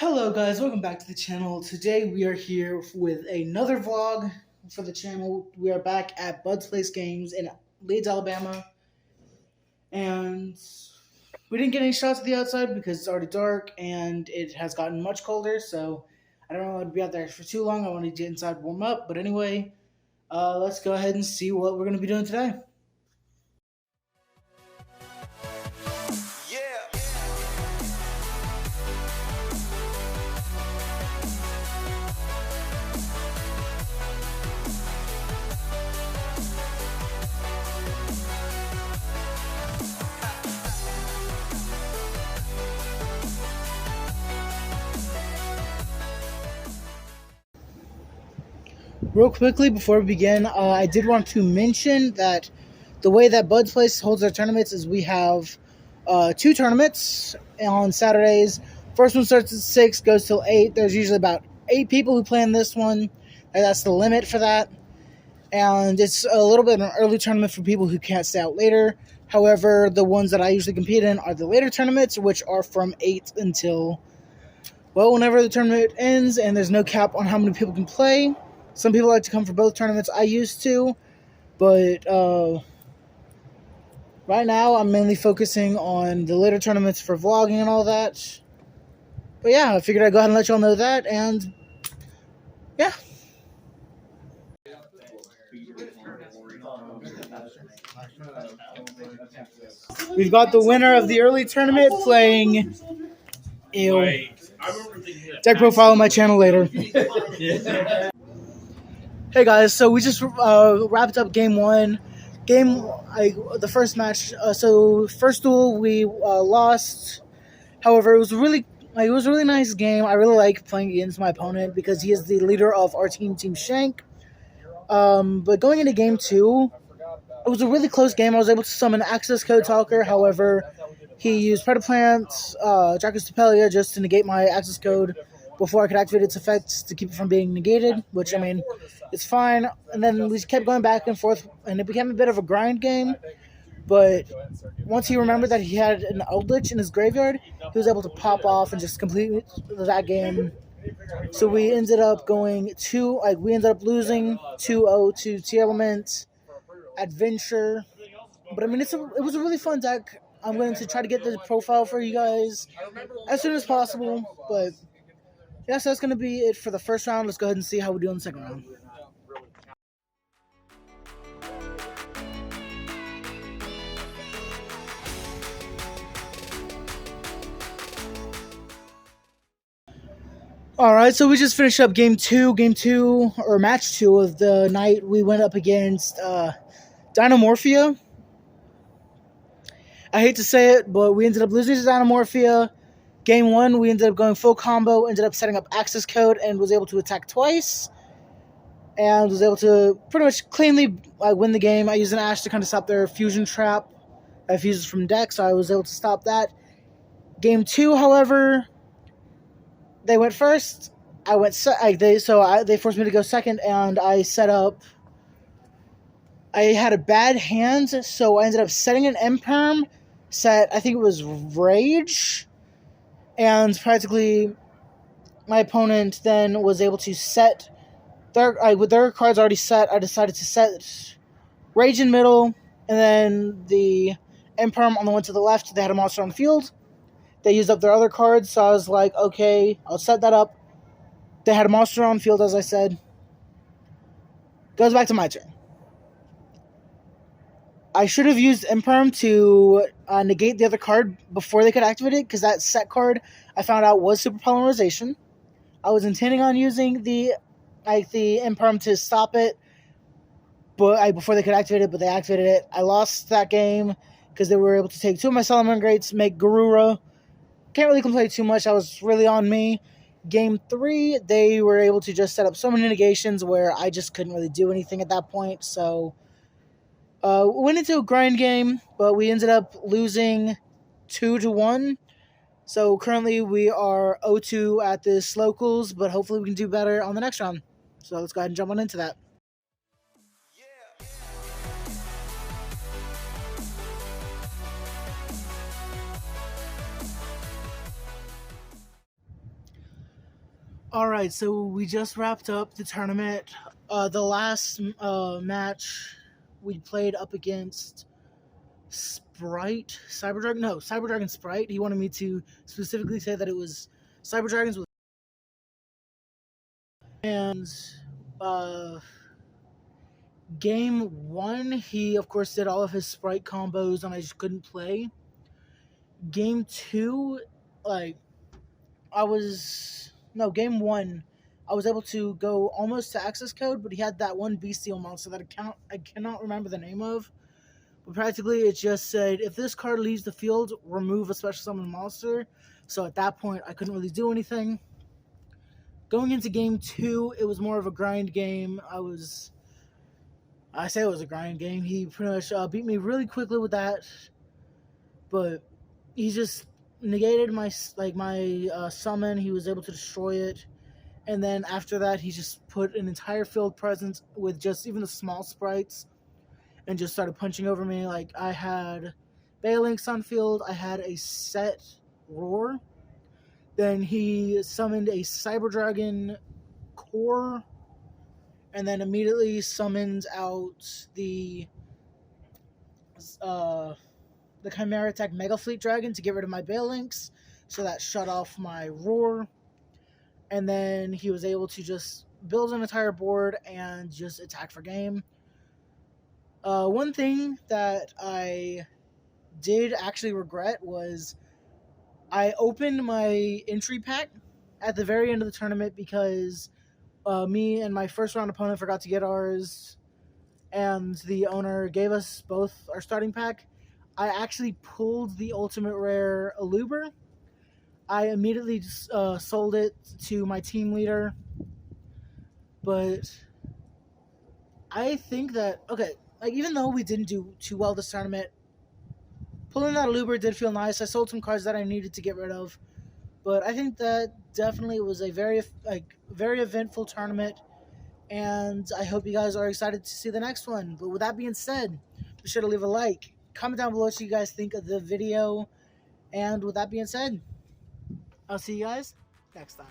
Hello guys, welcome back to the channel. Today we are here with another vlog for the channel. We are back at Bud's Place Games in Leeds, Alabama. And we didn't get any shots at the outside because it's already dark and it has gotten much colder, so I don't want to be out there for too long. I want to get inside, warm up. But anyway, let's go ahead and see what we're going to be doing today. Real quickly before we begin, I did want to mention that the way that Bud's Place holds their tournaments is we have two tournaments on Saturdays. First one starts at 6, goes till 8. There's usually about 8 people who play in this one. That's the limit for that. And it's a little bit of an early tournament for people who can't stay out later. However, the ones that I usually compete in are the later tournaments, which are from 8 until, well, whenever the tournament ends, and there's no cap on how many people can play. Some people like to come for both tournaments. I used to, but right now I'm mainly focusing on the later tournaments for vlogging and all that. But yeah, I figured I'd go ahead and let y'all know that, and yeah. We've got the winner of the early tournament playing deck profile on my channel later. Hey guys, so we just wrapped up game one. The first match. So first duel we lost. However, it was a really nice game. I really like playing against my opponent because he is the leader of our team, Team Shank. But going into game two, it was a really close game. I was able to summon Access Code Talker. However, he used Predaplant, Dracostapelia just to negate my access code before I could activate its effects to keep it from being negated, which, I mean, it's fine. And then we kept going back and forth, and it became a bit of a grind game. But once he remembered that he had an Eldritch in his graveyard, he was able to pop off and just complete that game. So we ended up losing 2-0 to T-Element, Adventure. But, I mean, it was a really fun deck. I'm going to try to get the profile for you guys as soon as possible, but yeah, so that's going to be it for the first round. Let's go ahead and see how we do in the second round. Alright, so we just finished up match two of the night. We went up against Dynamorphia. I hate to say it, but we ended up losing to Dynamorphia. Game one, we ended up going full combo, ended up setting up access code, and was able to attack twice. And was able to pretty much cleanly win the game. I used an Ash to kind of stop their fusion trap. I fuses from deck, so I was able to stop that. Game two, however, they went first. They forced me to go second, and I set up. I had a bad hand, so I ended up setting an Imperm. I think it was Rage. And practically, my opponent then was able to set with their cards already set. I decided to set Rage in middle, and then the Imperm on the one to the left. They had a monster on the field. They used up their other cards, so I was like, okay, I'll set that up. They had a monster on the field, as I said. Goes back to my turn. I should have used Imperm to negate the other card before they could activate it, because that set card I found out was Super Polymerization. I was intending on using the Imperm to stop it, but before they could activate it, but they activated it. I lost that game because they were able to take 2 of my Salamangreats, make Garura. Can't really complain too much. That was really on me. Game 3, they were able to just set up so many negations where I just couldn't really do anything at that point, so went into a grind game, but we ended up losing 2-1. So currently we are 0-2 at this locals, but hopefully we can do better on the next round. So let's go ahead and jump on into that. All right, so we just wrapped up the tournament. The last match we played up against Sprite, Cyber Dragon. No, Cyber Dragon Sprite. He wanted me to specifically say that it was Cyber Dragons with, and uh, game one, he of course did all of his Sprite combos, and I just couldn't play. Game two, like game one, I was able to go almost to access code, but he had that one bestial monster that I cannot remember the name of. But practically, it just said if this card leaves the field, remove a special summon monster. So at that point, I couldn't really do anything. Going into game two, it was more of a grind game. I say it was a grind game. He pretty much beat me really quickly with that, but he just negated my summon. He was able to destroy it, and then after that, he just put an entire field presence with just even the small sprites, and just started punching over me. Like, I had Balinks on field. I had a set Roar. Then he summoned a Cyber Dragon Core, and then immediately summoned out the Chimera Attack Mega Fleet Dragon to get rid of my Balinks, so that shut off my Roar. And then he was able to just build an entire board and just attack for game. One thing that I did actually regret was I opened my entry pack at the very end of the tournament because me and my first round opponent forgot to get ours, and the owner gave us both our starting pack. I actually pulled the ultimate rare Aluber. I immediately sold it to my team leader, but I think that, okay, like, even though we didn't do too well this tournament, pulling that Aluber did feel nice. I sold some cards that I needed to get rid of, but I think that definitely was a very eventful tournament, and I hope you guys are excited to see the next one. But with that being said, be sure to leave a like, comment down below what you guys think of the video, and with that being said, I'll see you guys next time.